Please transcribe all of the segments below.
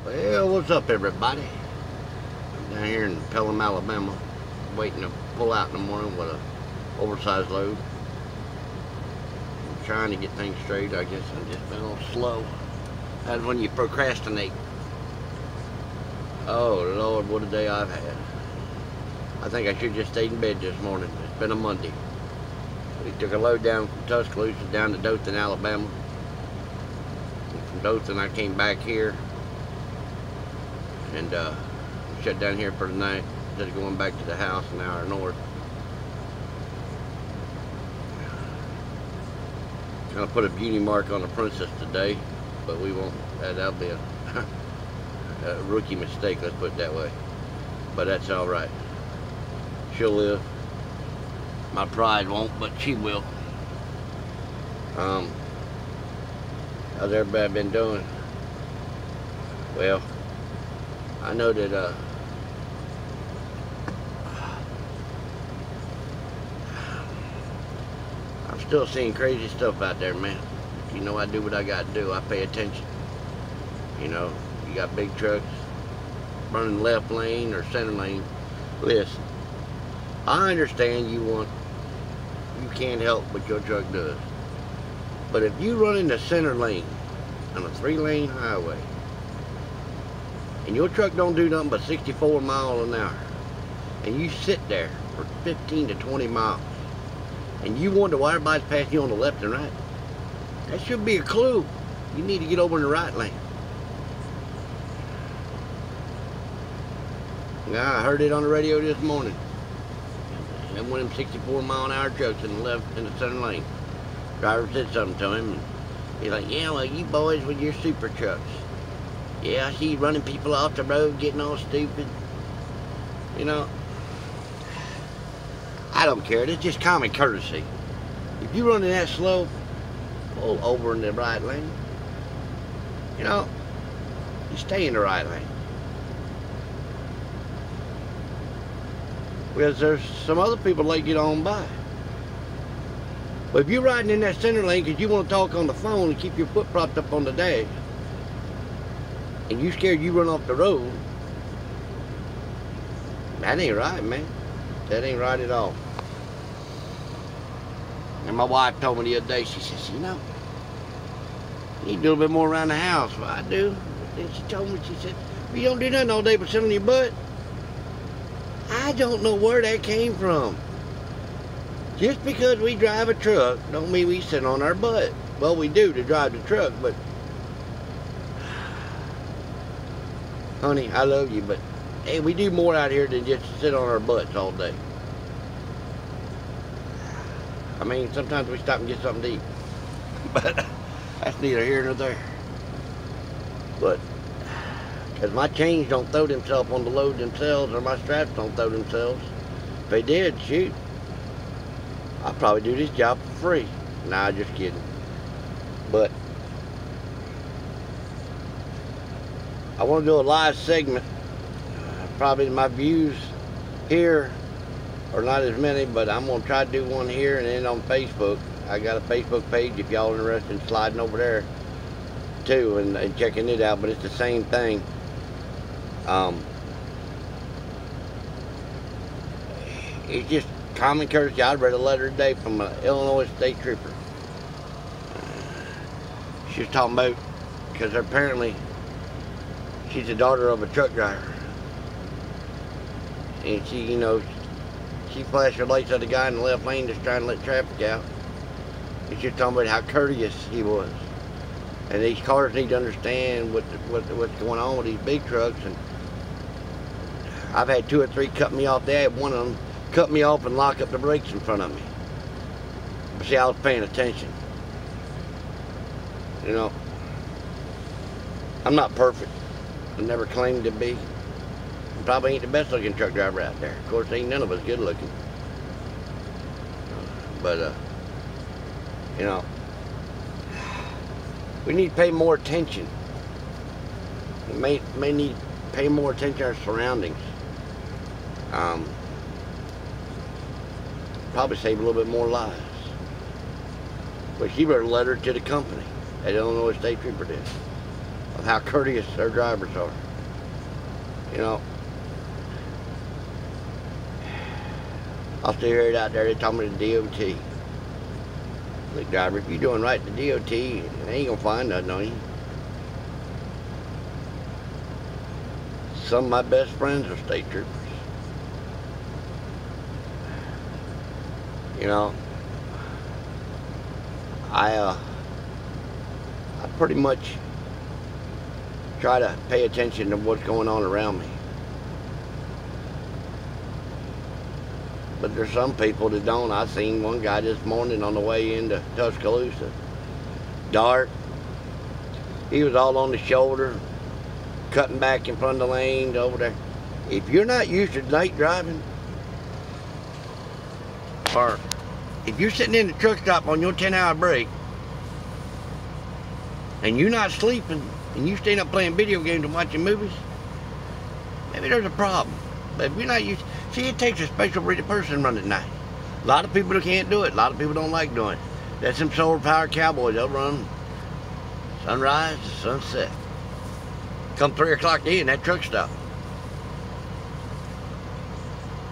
Well, what's up, everybody? I'm down here in Pelham, Alabama, waiting to pull out in the morning with a oversized load. I'm trying to get things straight. I guess I've just been a little slow. That's when you procrastinate. Oh, Lord, what a day I've had. I think I should have just stayed in bed this morning. It's been a Monday. We took a load down from Tuscaloosa down to Dothan, Alabama. And from Dothan, I came back here and shut down here for the night instead of going back to the house an hour north. Gonna put a beauty mark on the princess today, but we won't. That'll be a rookie mistake, let's put it that way. But that's all right. She'll live. My pride won't, but she will. How's everybody been doing? Well, I know that I'm still seeing crazy stuff out there, man. You know, I do what I got to do. I pay attention. You know, you got big trucks running left lane or center lane. Listen, I understand you can't help what your truck does. But if you run in the center lane on a 3-lane highway and your truck don't do nothing but 64 miles an hour and you sit there for 15 to 20 miles and you wonder why everybody's passing you on the left and right, that should be a clue. You need to get over in the right lane. Yeah, I heard it on the radio this morning. And one of them 64-mile-an-hour trucks in the center lane. Driver said something to him, and he's like, "Yeah, well, you boys with your super trucks. Yeah, I see you running people off the road, getting all stupid." You know, I don't care. It's just common courtesy. If you're running that slow, pull over in the right lane. You know, you stay in the right lane. Because there's some other people they get on by. But if you're riding in that center lane because you want to talk on the phone and keep your foot propped up on the dash, and you scared you run off the road, that ain't right, man. That ain't right at all. And my wife told me the other day, she says, "You know, you need to do a little bit more around the house." Well, I do. Then she told me, she said, "You don't do nothing all day but sit on your butt." I don't know where that came from. Just because we drive a truck don't mean we sit on our butt. Well, we do to drive the truck, but honey, I love you, but hey, we do more out here than just sit on our butts all day. I mean, sometimes we stop and get something to eat, but that's neither here nor there. But because my chains don't throw themselves on the load themselves, or my straps don't throw themselves. If they did, shoot, I'd probably do this job for free. Nah, just kidding. But I want to do a live segment. Probably my views here are not as many, but I'm going to try to do one here and then on Facebook. I got a Facebook page if y'all are interested in sliding over there too and checking it out, but it's the same thing. It's just common courtesy. I read a letter today from an Illinois state trooper. She was talking about, because apparently she's the daughter of a truck driver, and she, you know, she flashed her lights at the guy in the left lane just trying to let traffic out. And she was talking about how courteous he was. And these cars need to understand what's going on with these big trucks. And I've had 2 or 3 cut me off. They had one of them cut me off and lock up the brakes in front of me. But see, I was paying attention. You know, I'm not perfect. I never claimed to be. I probably ain't the best looking truck driver out there. Of course, ain't none of us good looking. But, you know, we need to pay more attention. We may need to pay more attention to our surroundings. Probably save a little bit more lives. But she wrote a letter to the company. That Illinois State Trooper did. of how courteous their drivers are. You know, I'll still hear it out there. They talking to the DOT. Look, driver, if you're doing right to DOT, they ain't gonna find nothing on you. Some of my best friends are state troopers. You know, I pretty much try to pay attention to what's going on around me. But there's some people that don't. I seen one guy this morning on the way into Tuscaloosa. Dark. He was all on the shoulder, cutting back in front of the lanes over there. If you're not used to night driving, or if you're sitting in the truck stop on your 10-hour break, and you're not sleeping, and you staying up playing video games and watching movies, maybe there's a problem. But if you're not used, see, it takes a special breed of person to run at night. A lot of people can't do it. A lot of people don't like doing it. That's them solar powered cowboys. They'll run sunrise to sunset. Come 3 o'clock in that truck stop.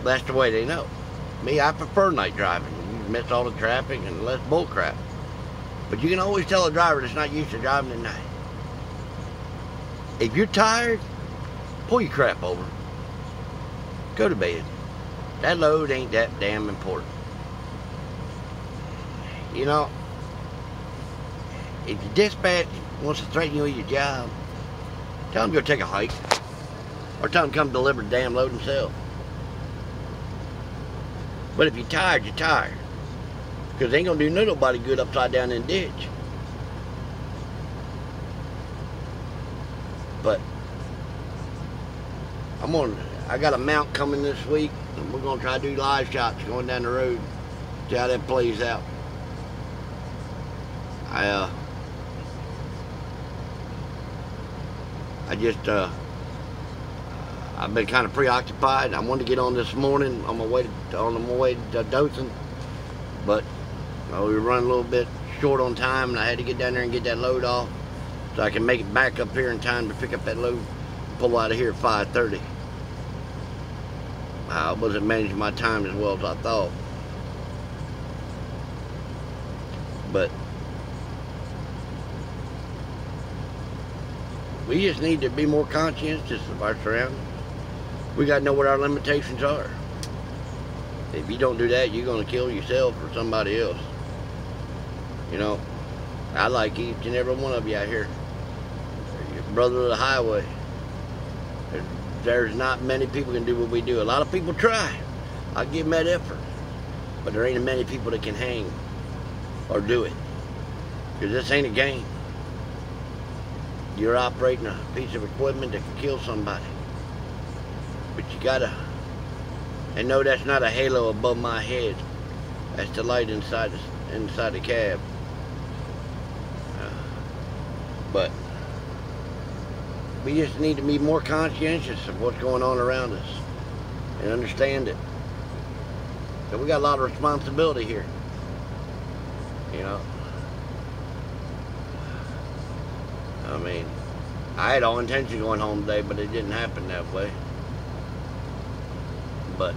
That's the way they know. Me, I prefer night driving. You miss all the traffic and less bull crap. But you can always tell a driver that's not used to driving at night. If you're tired, pull your crap over. Go to bed. That load ain't that damn important. You know, if your dispatch wants to threaten you with your job, tell them to go take a hike. Or tell them to come deliver the damn load themselves. But if you're tired, you're tired. Because they ain't gonna do nobody good upside down in the ditch. But I got a mount coming this week, and we're gonna try to do live shots going down the road. See how that plays out. I've been kind of preoccupied. I wanted to get on this morning on my way to Dothan, but we were running a little bit short on time, and I had to get down there and get that load off so I can make it back up here in time to pick up that load, pull out of here at 5:30. I wasn't managing my time as well as I thought, but we just need to be more conscientious of our surroundings. We got to know what our limitations are. If you don't do that, you're going to kill yourself or somebody else. You know, I like each and every one of you out here. You're brother of the highway. There's not many people can do what we do. A lot of people try. I give them that effort. But there ain't many people that can hang or do it. Because this ain't a game. You're operating a piece of equipment that can kill somebody. But you gotta, and no, that's not a halo above my head. That's the light inside the cab. But we just need to be more conscientious of what's going on around us and understand it. So we got a lot of responsibility here. You know, I mean, I had all intention of going home today, but it didn't happen that way. But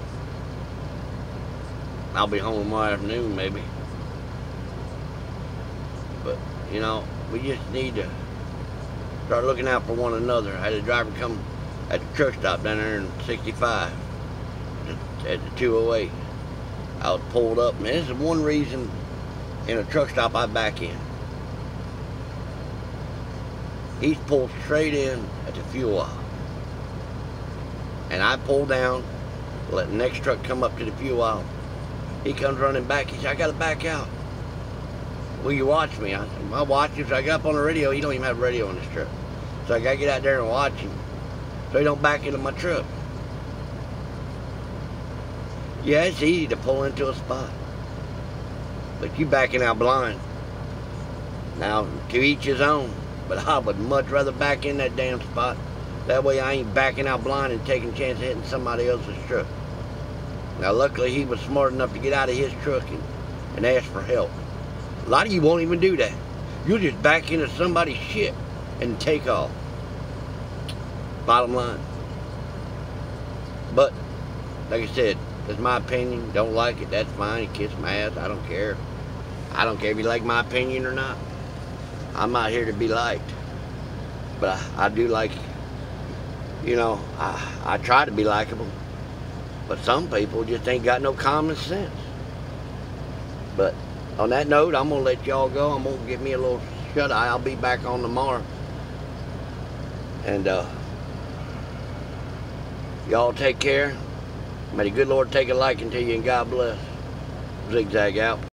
I'll be home tomorrow afternoon, maybe. But, you know, we just need to start looking out for one another. I had a driver come at the truck stop down there in 65 at the 208. I was pulled up, and this is one reason in a truck stop I back in. He's pulled straight in at the fuel aisle. And I pull down, let the next truck come up to the fuel aisle. He comes running back. He said, I got to back out. Will you watch me? I said, I'll watch you. So I got up on the radio. He don't even have a radio on this truck. So I got to get out there and watch him so he don't back into my truck. Yeah, it's easy to pull into a spot. But you backing out blind. Now, to each his own. But I would much rather back in that damn spot. That way I ain't backing out blind and taking a chance of hitting somebody else's truck. Now, luckily, he was smart enough to get out of his truck and ask for help. A lot of you won't even do that. You'll just back into somebody's shit and take off. Bottom line. But, like I said, that's my opinion. Don't like it, that's fine. You kiss my ass, I don't care. I don't care if you like my opinion or not. I'm not here to be liked. But I do like, you know, I try to be likable. But some people just ain't got no common sense. But on that note, I'm going to let y'all go. I'm going to get me a little shut-eye. I'll be back on tomorrow. And y'all take care. May the good Lord take a liking to you, and God bless. Zigzag out.